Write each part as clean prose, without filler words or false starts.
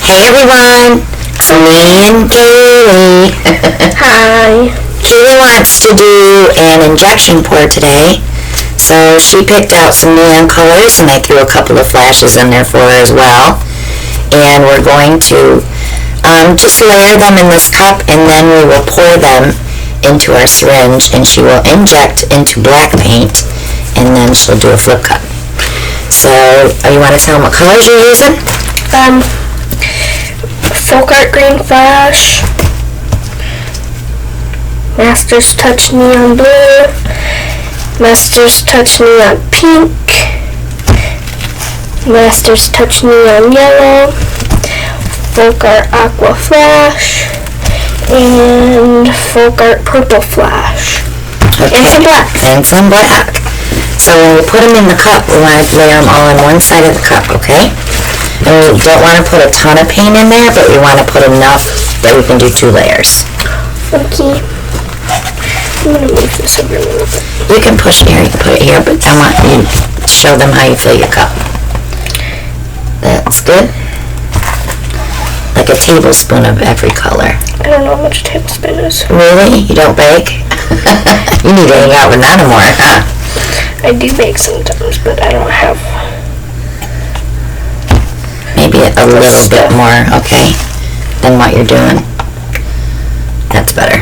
Hey everyone, it's me and Kayliegh. Hi. Kayliegh wants to do an injection pour today, so she picked out some neon colors and I threw a couple of flashes in there for her as well. And we're going to just layer them in this cup and then we will pour them into our syringe and she will inject into black paint and then she'll do a flip cup. So, you want to tell them what colors you're using? Folk Art Green Flash, Master's Touch Neon Blue, Master's Touch Neon Pink, Master's Touch Neon Yellow, Folk Art Aqua Flash, and Folk Art Purple Flash. Okay. And some black. And some black. So when we put them in the cup, we want to layer them all on one side of the cup, okay? And we don't want to put a ton of paint in there, but we want to put enough that we can do 2 layers. Okay. I'm going to move this over a little bit. You can push here, you can put it here, but I want you to show them how you fill your cup. That's good. Like a tablespoon of every color. I don't know how much a tablespoon is. Really? You don't bake? You need to hang out with Nana more, huh? I do bake sometimes, but I don't have... Maybe a little bit more, okay, than what you're doing. That's better.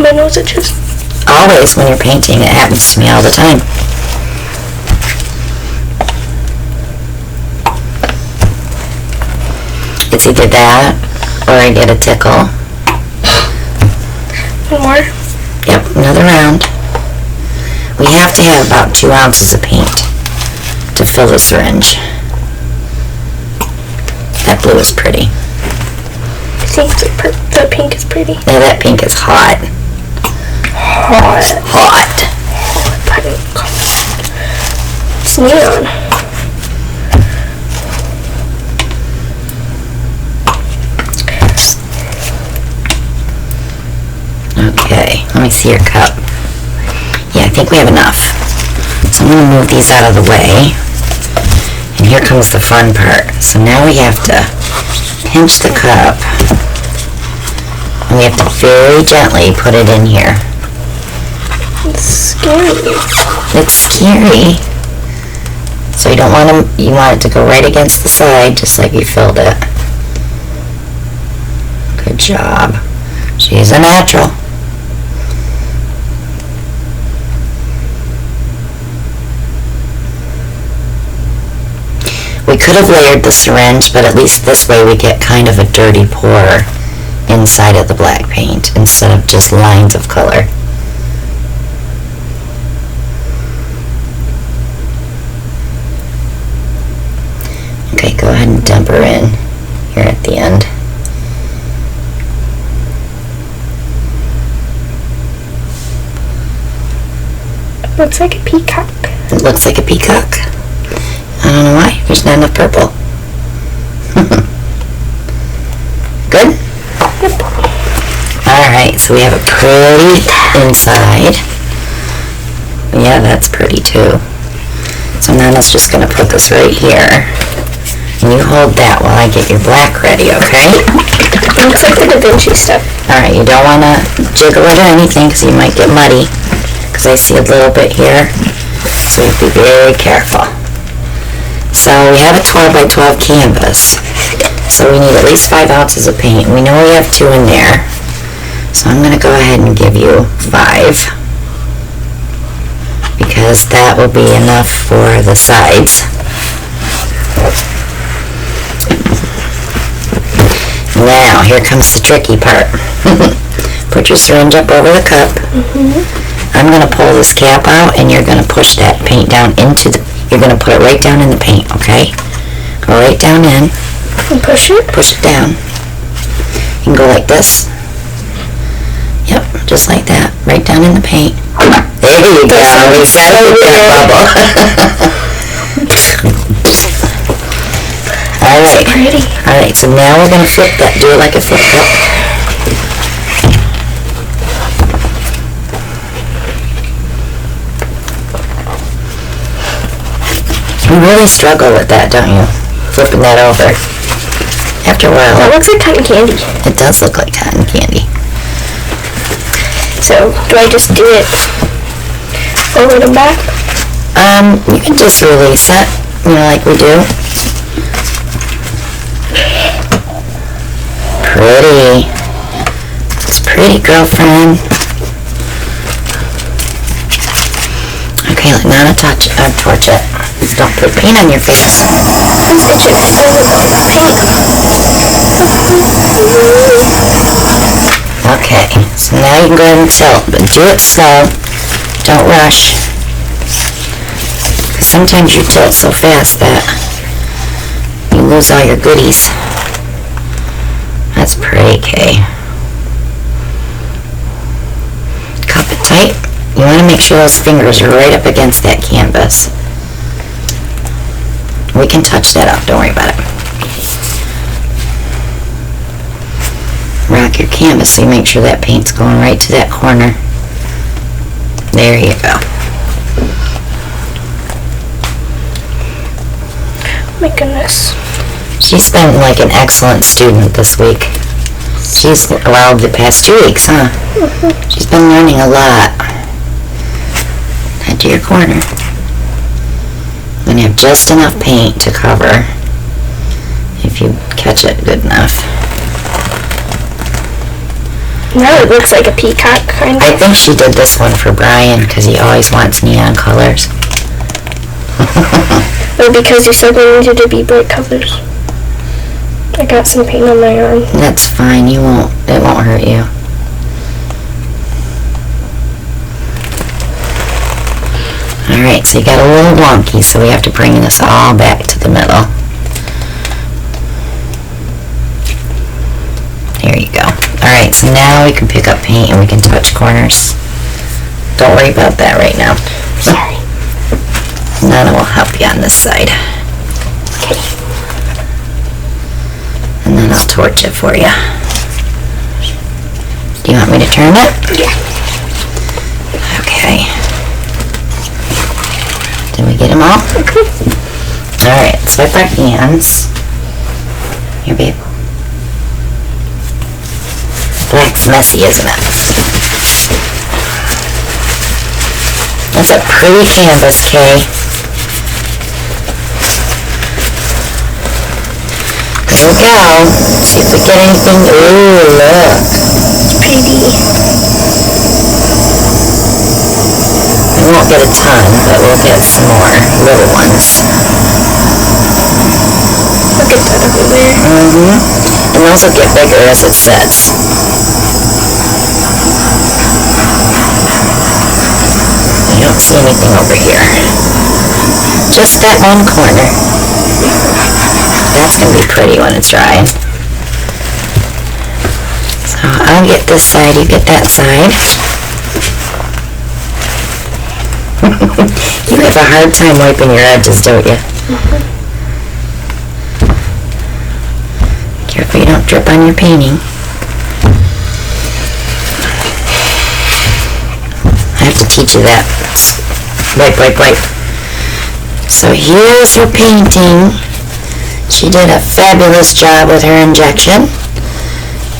My nose itches. Always when you're painting, it happens to me all the time. It's either that or I get a tickle. One more. Yep, another round. We have to have about 2 ounces of paint to fill the syringe. That blue is pretty. I think the pink is pretty. Yeah, that pink is hot. Hot. Hot. It's neon. Okay, let me see your cup. Yeah, I think we have enough. So I'm going to move these out of the way. And here comes the fun part. So now we have to pinch the cup. And we have to very gently put it in here. It's scary. It's scary. So you don't want to, you want it to go right against the side, just like you filled it. Good job. She's a natural. We could have layered the syringe, but at least this way we get kind of a dirty pour inside of the black paint instead of just lines of color. Okay, go ahead and dump her in here at the end. Looks like a peacock. It looks like a peacock. I don't know why. There's not enough purple. Good? Yep. Alright, so we have a pretty inside. Yeah, that's pretty too. So Nana's just going to put this right here. And you hold that while I get your black ready, okay? It looks like the Da Vinci stuff. Alright, you don't want to jiggle it or anything because you might get muddy. Because I see a little bit here. So you have to be very careful. So we have a 12 by 12 canvas. So we need at least 5 ounces of paint. We know we have 2 in there. So I'm going to go ahead and give you 5. Because that will be enough for the sides. Now, here comes the tricky part. Put your syringe up over the cup. I'm going to pull this cap out and you're going to push that paint down into the... You're going to put it right down in the paint, okay? Go right down in. And push it? Push it down. You can go like this. Yep, just like that. Right down in the paint. There you go. We got to get that bubble. Alright. Pretty. Alright, so now we're going to flip that. Do it like a flip cup. You really struggle with that, don't you? Flipping that over. after a while, That looks like cotton candy. it does look like cotton candy. So, do I just do it forward and back? You can just release it, like we do. Pretty. It's pretty, girlfriend. Okay, now torch it. Don't put paint on your face. I'm itching. Okay, so now you can go ahead and tilt, but do it slow. Don't rush. Sometimes you tilt so fast that you lose all your goodies. That's pretty, Kay. Cup it tight. You want to make sure those fingers are right up against that canvas. We can touch that up, don't worry about it. Rock your canvas so you make sure that paint's going right to that corner. There you go. My goodness. She's been like an excellent student this week. Well, the past 2 weeks, huh? Mm-hmm. She's been learning a lot. Head to your corner. I'm going to have just enough paint to cover if you catch it good enough. Now it looks like a peacock, kind of. I think she did this one for Brian because he always wants neon colors. Or because you said we needed to be bright colors. I got some paint on my arm. That's fine. It won't hurt you. Alright, so you got a little wonky, so we have to bring this all back to the middle. There you go. Alright, so now we can pick up paint and we can touch corners. Don't worry about that right now. Sorry. Nana will help you on this side. Okay. And then I'll torch it for you. Do you want me to turn it? Yeah. Okay. Did we get them all? Okay. Alright, let's wipe our hands. Here, babe. Black's messy, isn't it? That's a pretty canvas, Kay. There we go. See if we get anything. Ooh, look. It's pretty. We won't get a ton, but we'll get some more little ones. Look at that everywhere. And those will get bigger as it sets. I don't see anything over here. Just that one corner. That's going to be pretty when it's drying. So I'll get this side, you get that side. You have a hard time wiping your edges, don't you? Careful you don't drip on your painting. I have to teach you that. Wipe, wipe, wipe. So here's her painting. She did a fabulous job with her injection.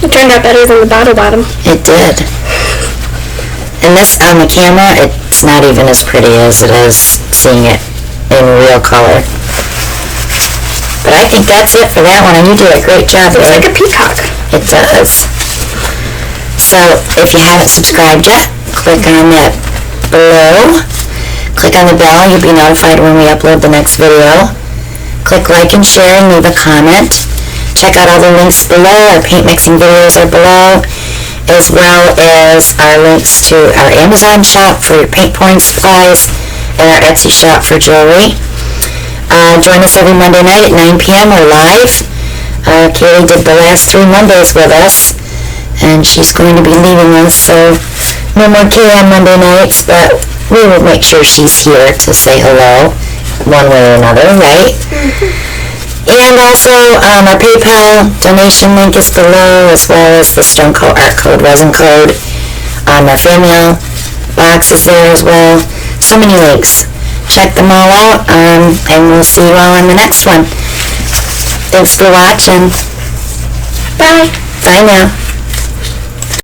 It turned out better than the bottom. It did. And this, on the camera, it's not even as pretty as it is seeing it in real color. But I think that's it for that one, and you did a great job. Looks like a peacock. It does. So, if you haven't subscribed yet, click on that below. Click on the bell, you'll be notified when we upload the next video. Click like and share and leave a comment. Check out all the links below. Our paint mixing videos are below, as well as our links to our Amazon shop for your paint pouring supplies and our Etsy shop for jewelry. Join us every Monday night at 9 p.m. We're live. Kayliegh did the last 3 Mondays with us, and she's going to be leaving us, so no more Kay on Monday nights, but we will make sure she's here to say hello one way or another, right? And also, our PayPal donation link is below, as well as the Stone Coat Art Code, Resin Code. Our fan mail box is there as well. So many links. Check them all out, and we'll see you all in the next one. Thanks for watching. Bye. Bye now.